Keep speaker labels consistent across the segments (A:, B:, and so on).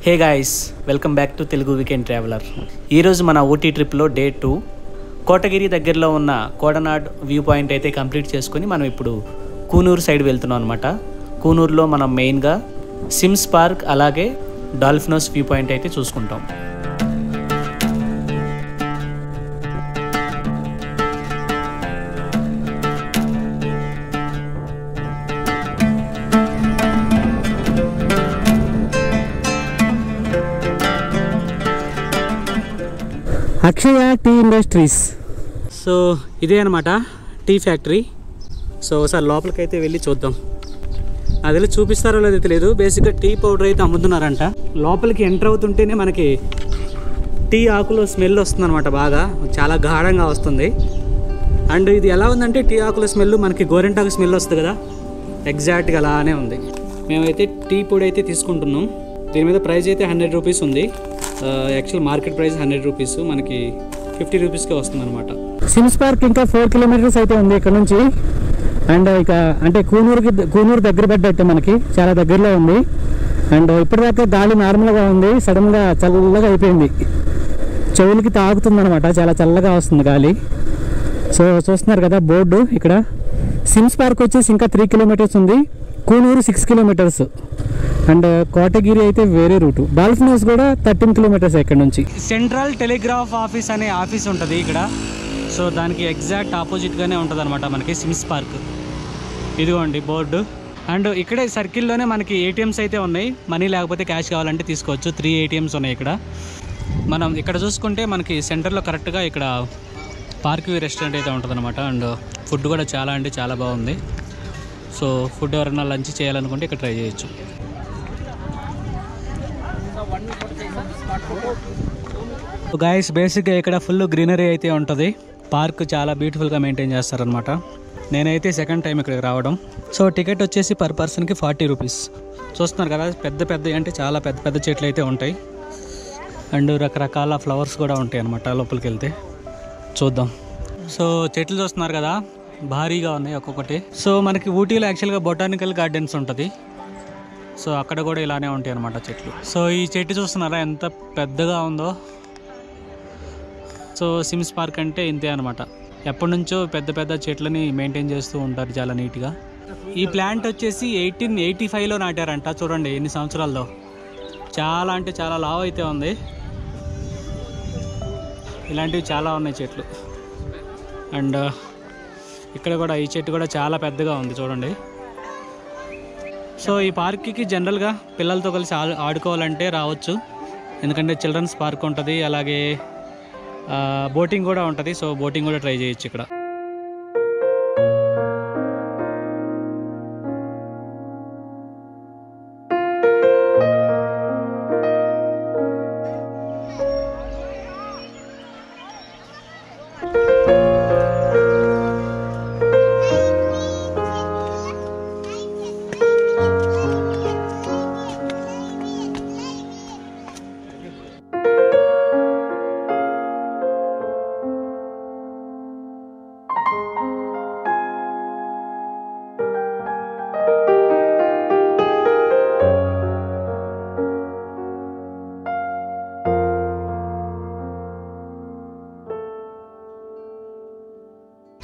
A: Hey guys, welcome back to Telugu weekend traveller. ఈరోజు మన ఊటీ ట్రిప్లో డే 2 కోటగిరి దగ్గరలో ఉన్న కోడనాడ్ వ్యూ పాయింట్ అయితే కంప్లీట్ చేసుకుని మనం ఇప్పుడు కూనూరు సైడ్ వెళ్తున్నాం అనమాట. కూనూరులో మనం మెయిన్గా సిమ్స్ పార్క్ అలాగే డాల్ఫినోస్ వ్యూ పాయింట్ అయితే చూసుకుంటాం.
B: అక్షయ టీ ఇండస్ట్రీస్.
A: సో ఇదే అనమాట టీ ఫ్యాక్టరీ. సో ఒకసారి లోపలికి అయితే వెళ్ళి చూద్దాం. అది చూపిస్తారో లేదో తెలియదు. బేసిక్గా టీ పౌడర్ అయితే అమ్ముతున్నారంట. లోపలికి ఎంటర్ అవుతుంటేనే మనకి టీ ఆకులో స్మెల్ వస్తుంది అనమాట. బాగా చాలా గాఢంగా వస్తుంది. అండ్ ఇది ఎలా ఉందంటే టీ ఆకుల స్మెల్ మనకి గోరింటాకు స్మెల్ వస్తుంది కదా, ఎగ్జాక్ట్గా అలానే ఉంది. మేమైతే టీ పొడి అయితే తీసుకుంటున్నాం. దీని మీద ప్రైస్ అయితే 100 రూపీస్ ఉంది. యాక్చువల్ మార్కెట్ ప్రైస్ 100 రూపీస్, మనకి 50 రూపీస్కే వస్తుంది అనమాట.
B: సిమ్స్ పార్క్ ఇంకా 4 కిలోమీటర్స్ అయితే ఉంది ఇక్కడ నుంచి. అండ్ ఇక అంటే కూనూరు దగ్గర పడ్డట్టు మనకి చాలా దగ్గరలో ఉంది. అండ్ ఇప్పటిదాకా గాలి నార్మల్గా ఉంది, సడన్గా చల్లగా అయిపోయింది. చెవులకి తాగుతుంది అనమాట, చాలా చల్లగా వస్తుంది గాలి. సో చూస్తున్నారు కదా బోర్డు ఇక్కడ. సిమ్స్ పార్క్ వచ్చేసి ఇంకా 3 కిలోమీటర్స్ ఉంది, కూనూరు 6 కిలోమీటర్స్. అండ్ కోటగిరి అయితే వేరే రూటు. డాల్ఫినోస్ కూడా 13 కిలోమీటర్స్ ఇక్కడ నుంచి.
A: సెంట్రల్ టెలిగ్రాఫ్ ఆఫీస్ అనే ఆఫీస్ ఉంటుంది ఇక్కడ. సో దానికి ఎగ్జాక్ట్ ఆపోజిట్గానే ఉంటుంది అనమాట మనకి సిమ్స్ పార్క్. ఇదిగోండి బోర్డు. అండ్ ఇక్కడే సర్కిల్లోనే మనకి ఏటీఎమ్స్ అయితే ఉన్నాయి. మనీ లేకపోతే క్యాష్ కావాలంటే తీసుకోవచ్చు. 3 ఏటీఎమ్స్ ఉన్నాయి ఇక్కడ. మనం ఇక్కడ చూసుకుంటే మనకి సెంటర్లో కరెక్ట్గా ఇక్కడ పార్క్ వ్యూ రెస్టారెంట్ అయితే ఉంటుంది అనమాట. అండ్ ఫుడ్ కూడా చాలా అంటే చాలా బాగుంది. సో ఫుడ్ ఎవరైనా లంచ్ చేయాలనుకుంటే ఇక్కడ ట్రై చేయొచ్చు. గాయస్, బేసిక్గా ఇక్కడ ఫుల్ గ్రీనరీ అయితే ఉంటుంది. పార్క్ చాలా బ్యూటిఫుల్గా మెయింటైన్ చేస్తారనమాట. నేనైతే సెకండ్ టైం ఇక్కడికి రావడం. సో టికెట్ వచ్చేసి పర్ పర్సన్కి 40 రూపీస్. చూస్తున్నారు కదా, పెద్ద పెద్ద అంటే చాలా పెద్ద పెద్ద చెట్లు అయితే ఉంటాయి. అండ్ రకరకాల ఫ్లవర్స్ కూడా ఉంటాయి అనమాట లోపలికి వెళ్తే. చూద్దాం. సో చెట్లు చూస్తున్నారు కదా, భారీగా ఉన్నాయి ఒక్కొక్కటి. సో మనకి ఊటీలో యాక్చువల్గా బొటానికల్ గార్డెన్స్ ఉంటుంది. సో అక్కడ కూడా ఇలానే ఉంటాయి అన్నమాట చెట్లు. సో ఈ చెట్టు చూస్తున్నారా ఎంత పెద్దగా ఉందో. సో సిమ్స్ పార్క్ అంటే ఇంతే అనమాట. ఎప్పటి నుంచో పెద్ద పెద్ద చెట్లని మెయింటైన్ చేస్తూ ఉంటారు చాలా నీట్గా. ఈ ప్లాంట్ వచ్చేసి 1885లో నాటారంట. చూడండి ఎన్ని సంవత్సరాల్లో. చాలా అంటే చాలా లావు అయితే ఉంది. ఇలాంటివి చాలా ఉన్నాయి చెట్లు. అండ్ ఇక్కడ కూడా ఈ చెట్టు కూడా చాలా పెద్దగా ఉంది చూడండి. సో ఈ పార్క్కి జనరల్గా పిల్లలతో కలిసి ఆడుకోవాలంటే రావచ్చు. ఎందుకంటే చిల్డ్రన్స్ పార్క్ ఉంటుంది, అలాగే బోటింగ్ కూడా ఉంటుంది. సో బోటింగ్ కూడా ట్రై చేయొచ్చు ఇక్కడ.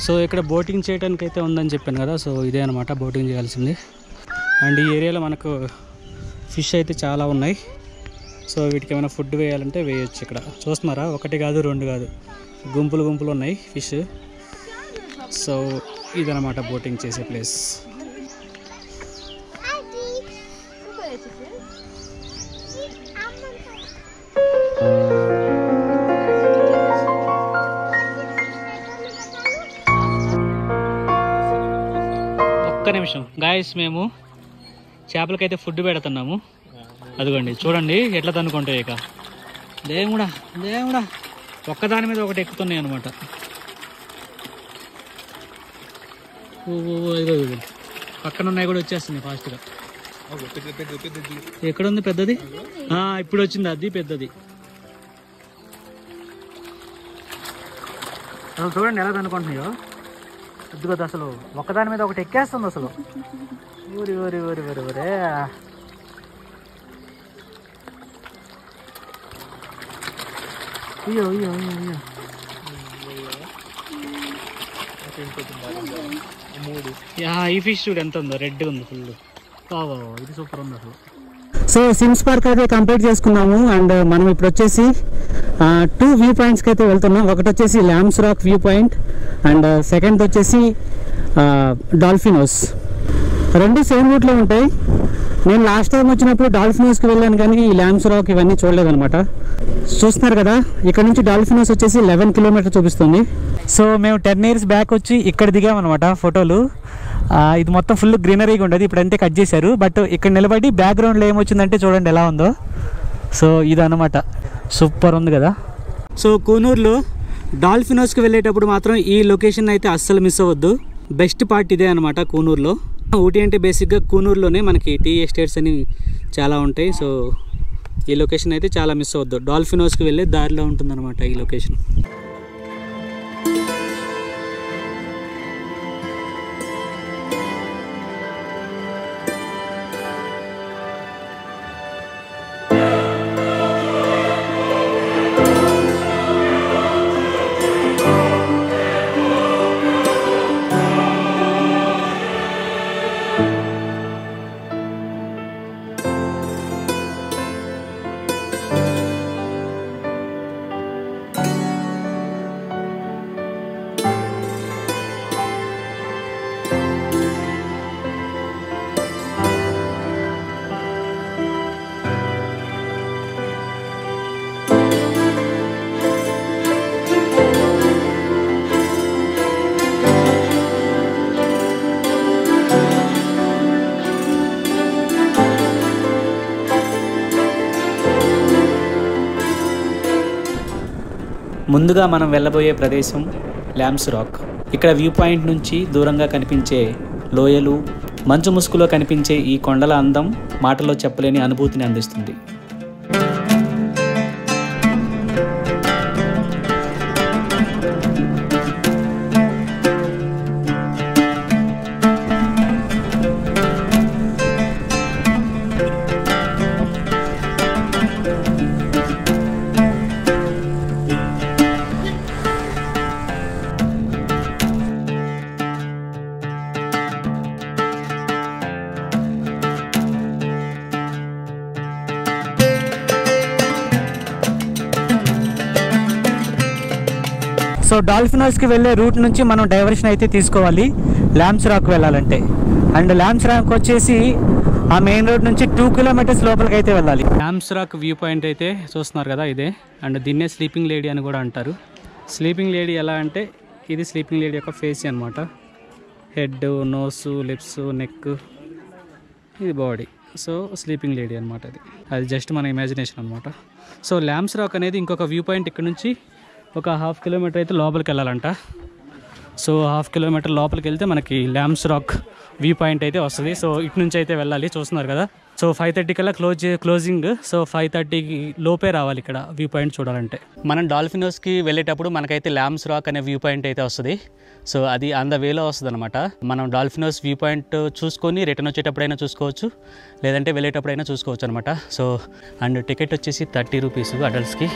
A: సో ఇక్కడ బోటింగ్ చేయడానికి అయితే ఉందని చెప్పాను కదా. సో ఇదే అనమాట బోటింగ్ చేయాల్సింది. అండ్ ఈ ఏరియాలో మనకు ఫిష్ అయితే చాలా ఉన్నాయి. సో వీటికి ఏమైనా ఫుడ్ వేయాలంటే వేయచ్చు. ఇక్కడ చూస్తున్నారా, 1 కాదు 2 కాదు, గుంపులు గుంపులు ఉన్నాయి ఫిష్. సో ఇదనమాట బోటింగ్ చేసే ప్లేస్. ఒక్క నిమిషం గాయస్, మేము చేపలకైతే ఫుడ్ పెడుతున్నాము. అదిగోండి చూడండి ఎట్లా తనుకుంటాయి. ఇక దేవుడా దేవుడా, ఒక్కదాని మీద ఒకటి ఎక్కుతున్నాయి అనమాట. పక్కన ఉన్నాయి కూడా వచ్చేస్తుంది ఫాస్ట్గా. ఎక్కడుంది పెద్దది? ఇప్పుడు వచ్చింది అది పెద్దది. చూడండి ఎలా తనుకుంటున్నాయో. ఇదిగోదు అసలు ఒకదాని మీద ఒకటి ఎక్కేస్తుంది అసలు. ఊరి ఊరి ఊరి ఊరి ఊరే
B: అయ్యో అయ్యో అయ్యో అయ్యో ఈ ఫిష్ చూడు ఎంత ఉందో, రెడ్ ఉంది ఫుల్. ఇది సూపర్ ఉంది అసలు. సో సిమ్స్ పార్క్ అయితే కంప్లీట్ చేసుకున్నాము. అండ్ మనం ఇప్పుడు వచ్చేసి 2 వ్యూ పాయింట్స్కి అయితే వెళ్తున్నాం. ఒకటి వచ్చేసి lambs rock view point and second వచ్చేసి డాల్ఫిన్ హౌస్. రెండు సేమ్ రూట్లో ఉంటాయి. నేను లాస్ట్ టైం వచ్చినప్పుడు డాల్ఫిన్ హౌస్కి వెళ్ళాను, కానీ ఈ ల్యాంబ్స్ రాక్ ఇవన్నీ చూడలేదన్నమాట. చూస్తున్నారు కదా, ఇక్కడ నుంచి డాల్ఫిన్ హౌస్ వచ్చేసి 11 కిలోమీటర్ చూపిస్తుంది. సో మేము 10 years బ్యాక్ వచ్చి ఇక్కడ దిగామన్నమాట ఫోటోలు. ఇది మొత్తం ఫుల్ గ్రీనరీగా ఉండేది, ఇప్పుడంటే కట్ చేశారు. బట్ ఇక్కడ నిలబడి బ్యాక్గ్రౌండ్లో ఏమొచ్చిందంటే చూడండి ఎలా ఉందో. సో ఇదన్నమాట, సూపర్ ఉంది కదా. సో కూనూరులో డాల్ఫిన్ హౌస్కి వెళ్ళేటప్పుడు మాత్రం ఈ లొకేషన్ అయితే అస్సలు మిస్ అవ్వద్దు. బెస్ట్ పార్ట్ ఇదే అనమాట కూనూరులో. ఊటీ అంటే బేసిక్గా కూనూరులోనే మనకి టీ ఎస్టేట్స్ అని చాలా ఉంటాయి. సో ఈ లొకేషన్ అయితే చాలా మిస్ అవ్వద్దు. డాల్ఫిన్ హౌస్కి వెళ్ళే దారిలో ఉంటుందన్నమాట ఈ లొకేషన్. ముందుగా మనం వెళ్ళబోయే ప్రదేశం ల్యాంబ్స్ రాక్. ఇక్కడ వ్యూ పాయింట్ నుంచి దూరంగా కనిపించే లోయలు, మంచు ముసుగులో కనిపించే ఈ కొండల అందం మాటలో చెప్పలేని అనుభూతిని అందిస్తుంది. సో డాల్ఫిన్ హౌస్కి వెళ్ళే రూట్ నుంచి మనం డైవర్షన్ అయితే తీసుకోవాలి ల్యాంబ్స్ రాక్ వెళ్ళాలంటే. అండ్ ల్యాంబ్స్ రాక్ వచ్చేసి ఆ మెయిన్ రోడ్ నుంచి 2 kilometers లోపలికి అయితే వెళ్ళాలి. ల్యాంబ్స్ రాక్ వ్యూ పాయింట్ అయితే చూస్తున్నారు కదా, ఇదే. అండ్ దీన్నే స్లీపింగ్ లేడీ అని కూడా అంటారు. స్లీపింగ్ లేడీ ఎలా అంటే, ఇది స్లీపింగ్ లేడీ యొక్క ఫేస్ అనమాట. హెడ్, నోసు, లిప్స్, నెక్, ఇది బాడీ. సో స్లీపింగ్ లేడీ అనమాట. అది జస్ట్ మన ఇమాజినేషన్ అనమాట. సో ల్యాంబ్స్ రాక్ అనేది ఇంకొక వ్యూ పాయింట్ ఇక్కడ నుంచి ఒక 1/2 kilometer అయితే లోపలికి వెళ్ళాలంట. సో 1/2 kilometer లోపలికి వెళ్తే మనకి ల్యాంబ్స్ రాక్ వ్యూ పాయింట్ అయితే వస్తుంది. సో ఇటు నుంచి అయితే వెళ్ళాలి, చూస్తున్నారు కదా. సో 5:30 కల్లా క్లోజింగ్. సో 5:30 లోపే రావాలి ఇక్కడ వ్యూ పాయింట్ చూడాలంటే. మనం డాల్ఫిన్ హౌస్కి వెళ్ళేటప్పుడు మనకైతే ల్యాంబ్స్ రాక్ అనే వ్యూ పాయింట్ అయితే వస్తుంది. సో అది ఆన్ ద వేలో వస్తుంది అనమాట. మనం డాల్ఫిన్ హౌస్ వ్యూ పాయింట్ చూసుకొని రిటర్న్ వచ్చేటప్పుడైనా చూసుకోవచ్చు, లేదంటే వెళ్ళేటప్పుడైనా చూసుకోవచ్చు అనమాట. సో అండ్ టికెట్ వచ్చేసి 30 rupees అడల్ట్స్కి.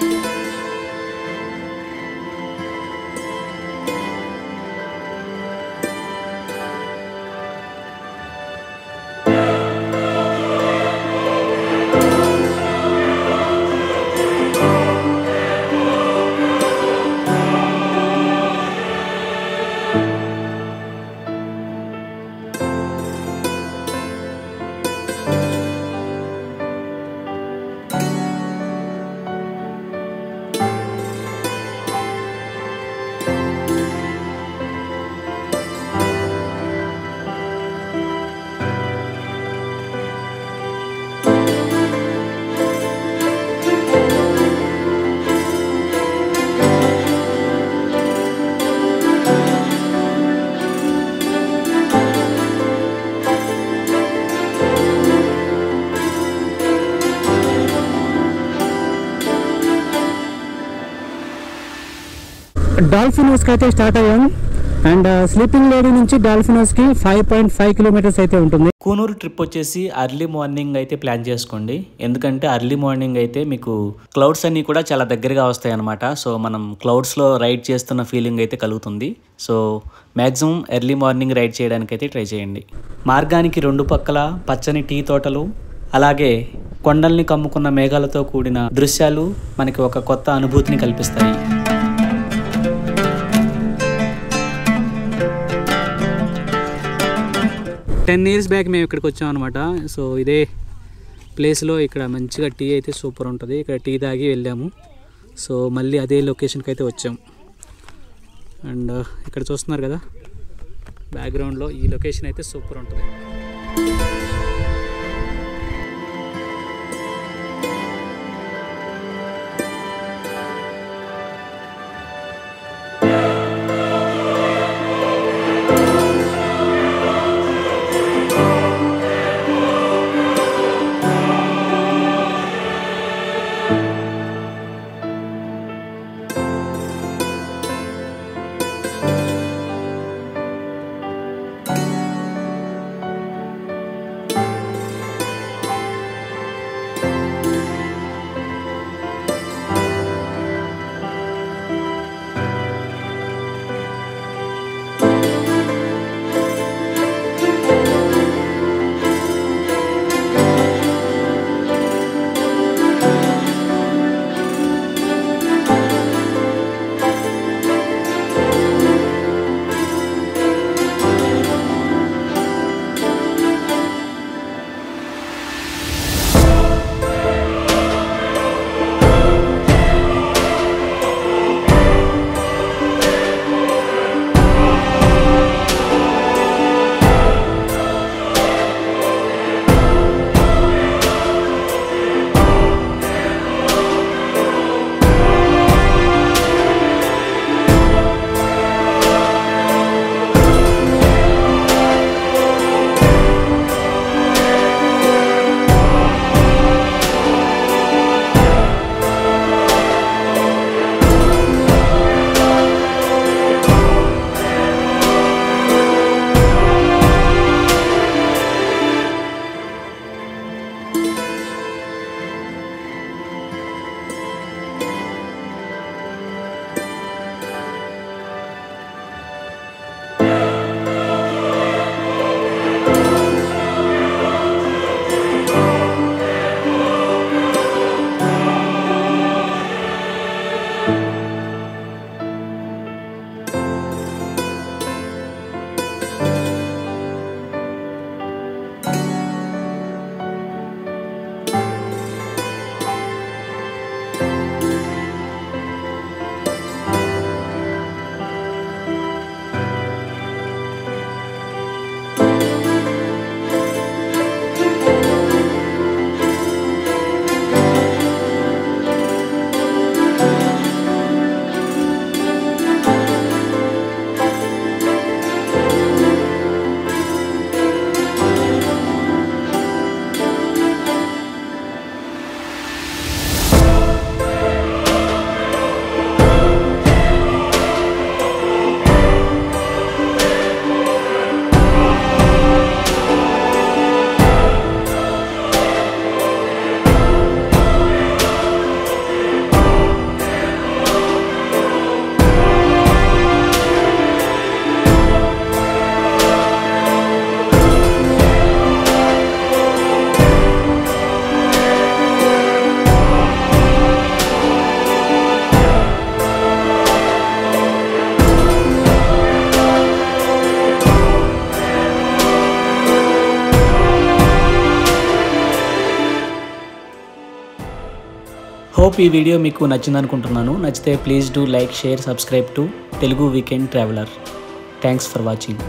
B: డాల్ఫిన్ హౌస్కి అయితే స్టార్ట్ అయ్యాం. అండ్ స్లీపింగ్ లేడీ నుంచి డాల్ఫిన్ హౌస్కి 5.5 kilometers అయితే ఉంటుంది.
A: కూనూరు ట్రిప్ వచ్చేసి అర్లీ మార్నింగ్ అయితే ప్లాన్ చేసుకోండి. ఎందుకంటే అర్లీ మార్నింగ్ అయితే మీకు క్లౌడ్స్ అన్నీ కూడా చాలా దగ్గరగా వస్తాయి అన్నమాట. సో మనం క్లౌడ్స్లో రైడ్ చేస్తున్న ఫీలింగ్ అయితే కలుగుతుంది. So maximum early morning ride చేయడానికి అయితే ట్రై చేయండి. మార్గానికి రెండు పక్కల పచ్చని టీ తోటలు, అలాగే కొండల్ని కమ్ముకున్న మేఘాలతో కూడిన దృశ్యాలు మనకి ఒక కొత్త అనుభూతిని కల్పిస్తాయి. టెన్ ఇయర్స్ బ్యాక్ మేము ఇక్కడికి వచ్చాం అనమాట. సో ఇదే ప్లేస్లో ఇక్కడ మంచిగా టీ అయితే సూపర్ ఉంటుంది. ఇక్కడ టీ తాగి వెళ్ళాము. సో మళ్ళీ అదే లొకేషన్కి అయితే వచ్చాము. అండ్ ఇక్కడ చూస్తున్నారు కదా బ్యాక్గ్రౌండ్లో, ఈ లొకేషన్ అయితే సూపర్ ఉంటుంది.
B: హోప్ ఈ వీడియో మీకు నచ్చింది అనుకుంటున్నాను. నచ్చితే please do like, share, subscribe to Telugu weekend traveller. Thanks for watching.